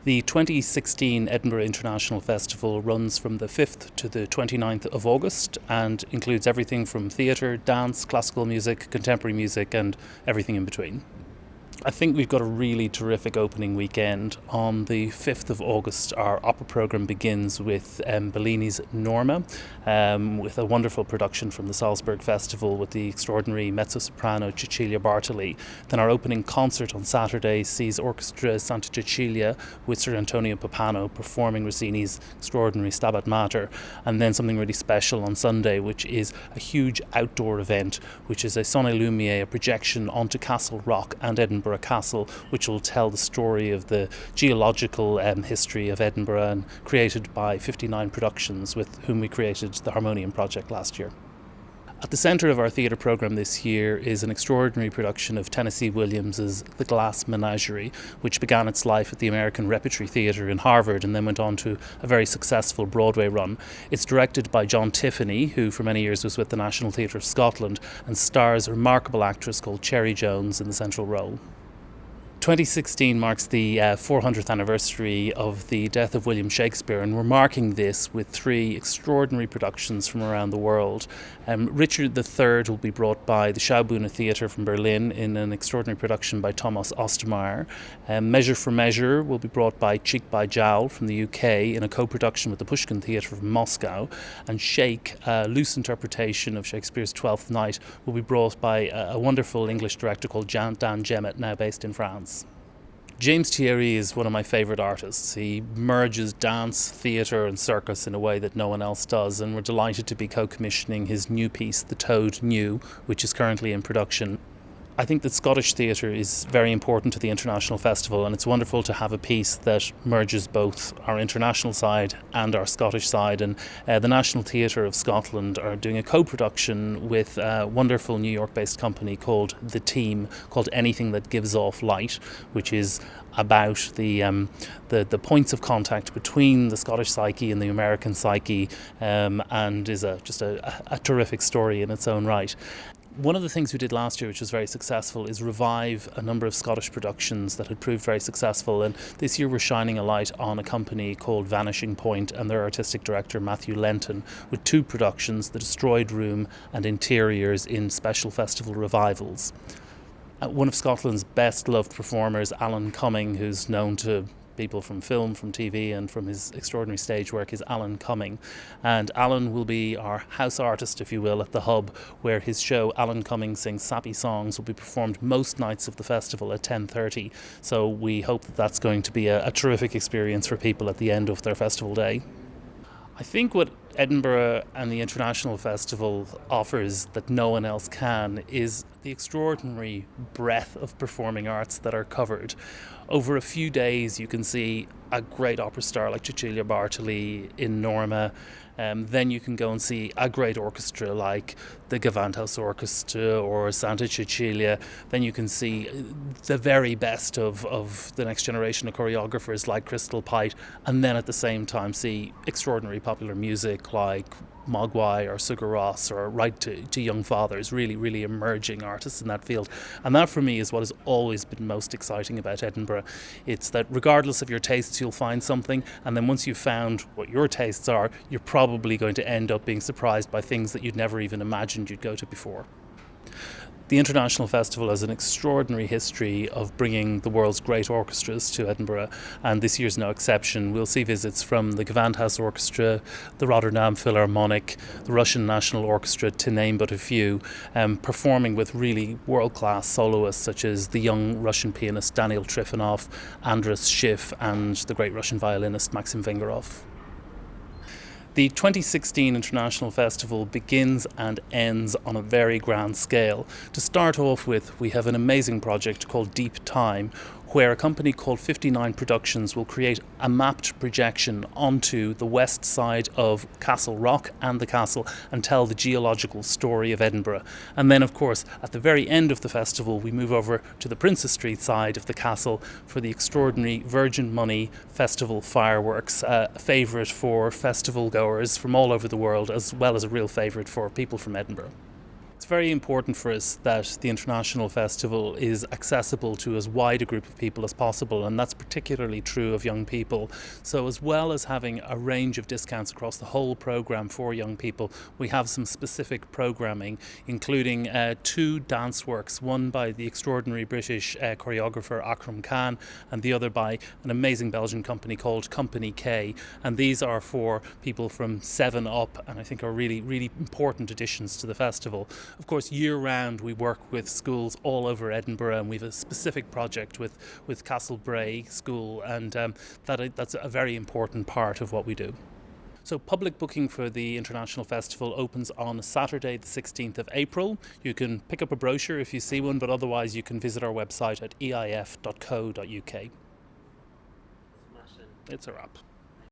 The 2016 Edinburgh International Festival runs from the 5th to the 29th of August and includes everything from theatre, dance, classical music, contemporary music and everything in between. I think we've got a really terrific opening weekend. On the 5th of August, our opera programme begins with Bellini's Norma, with a wonderful production from the Salzburg Festival with the extraordinary mezzo-soprano Cecilia Bartoli. Then our opening concert on Saturday sees Orchestra Santa Cecilia with Sir Antonio Pappano performing Rossini's extraordinary Stabat Mater. And then something really special on Sunday, which is a huge outdoor event, which is a Sonne Lumiere, a projection onto Castle Rock and Edinburgh Castle, which will tell the story of the geological history of Edinburgh, and created by 59 Productions, with whom we created the Harmonium project last year. At the centre of our theatre programme this year is an extraordinary production of Tennessee Williams's The Glass Menagerie, which began its life at the American Repertory Theatre in Harvard and then went on to a very successful Broadway run. It's directed by John Tiffany, who for many years was with the National Theatre of Scotland, and stars a remarkable actress called Cherry Jones in the central role. 2016 marks the 400th anniversary of the death of William Shakespeare, and we're marking this with three extraordinary productions from around the world. Richard III will be brought by the Schaubühne Theatre from Berlin in an extraordinary production by Thomas Ostermeyer. Measure for Measure will be brought by Cheek by Jowl from the UK in a co-production with the Pushkin Theatre from Moscow. And Shake, a loose interpretation of Shakespeare's Twelfth Night, will be brought by a wonderful English director called Dan Jemmett, now based in France. James Thierry is one of my favourite artists. He merges dance, theatre and circus in a way that no one else does, and we're delighted to be co-commissioning his new piece, The Toad New, which is currently in production. I think that Scottish theatre is very important to the International Festival, and it's wonderful to have a piece that merges both our international side and our Scottish side. And the National Theatre of Scotland are doing a co-production with a wonderful New York-based company called The Team, called Anything That Gives Off Light, which is about the points of contact between the Scottish psyche and the American psyche, and is just a terrific story in its own right. One of the things we did last year, which was very successful, is revive a number of Scottish productions that had proved very successful. And this year we're shining a light on a company called Vanishing Point and their artistic director Matthew Lenton, with two productions, The Destroyed Room and Interiors, in special festival revivals. One of Scotland's best loved performers, Alan Cumming, who's known to people from film, from TV and from his extraordinary stage work, is Alan Cumming. And Alan will be our house artist, if you will, at the Hub, where his show Alan Cumming Sings Sappy Songs will be performed most nights of the festival at 10:30. So we hope that that's going to be a terrific experience for people at the end of their festival day. I think what Edinburgh and the International Festival offers that no one else can is the extraordinary breadth of performing arts that are covered. Over a few days you can see a great opera star like Cecilia Bartoli in Norma. Then you can go and see a great orchestra like the Gewandhaus Orchestra or Santa Cecilia. Then you can see the very best of the next generation of choreographers like Crystal Pite, and then at the same time see extraordinary popular music like Mogwai or Sugar Ross, or right to young fathers, really emerging artists in that field. And that for me is what has always been most exciting about Edinburgh. It's that regardless of your tastes, you'll find something, and then once you've found what your tastes are, you're probably going to end up being surprised by things that you'd never even imagined you'd go to before. The International Festival has an extraordinary history of bringing the world's great orchestras to Edinburgh, and this year's no exception. We'll see visits from the Gewandhaus Orchestra, the Rotterdam Philharmonic, the Russian National Orchestra, to name but a few, performing with really world-class soloists such as the young Russian pianist Daniel Trifonov, Andras Schiff, and the great Russian violinist Maxim Vengerov. The 2016 International Festival begins and ends on a very grand scale. To start off with, we have an amazing project called Deep Time, where a company called 59 Productions will create a mapped projection onto the west side of Castle Rock and the castle and tell the geological story of Edinburgh. And then, of course, at the very end of the festival, we move over to the Princes Street side of the castle for the extraordinary Virgin Money Festival fireworks, a favourite for festival goers from all over the world, as well as a real favourite for people from Edinburgh. It's very important for us that the International Festival is accessible to as wide a group of people as possible, and that's particularly true of young people. So as well as having a range of discounts across the whole programme for young people, we have some specific programming, including 2 dance works, one by the extraordinary British choreographer Akram Khan and the other by an amazing Belgian company called Company K, and these are for people from 7 up, and I think are really, really important additions to the festival. Of course, year-round we work with schools all over Edinburgh, and we have a specific project with Castlebrae School, and that's a very important part of what we do. So public booking for the International Festival opens on Saturday the 16th of April. You can pick up a brochure if you see one, but otherwise you can visit our website at eif.co.uk. It's a wrap.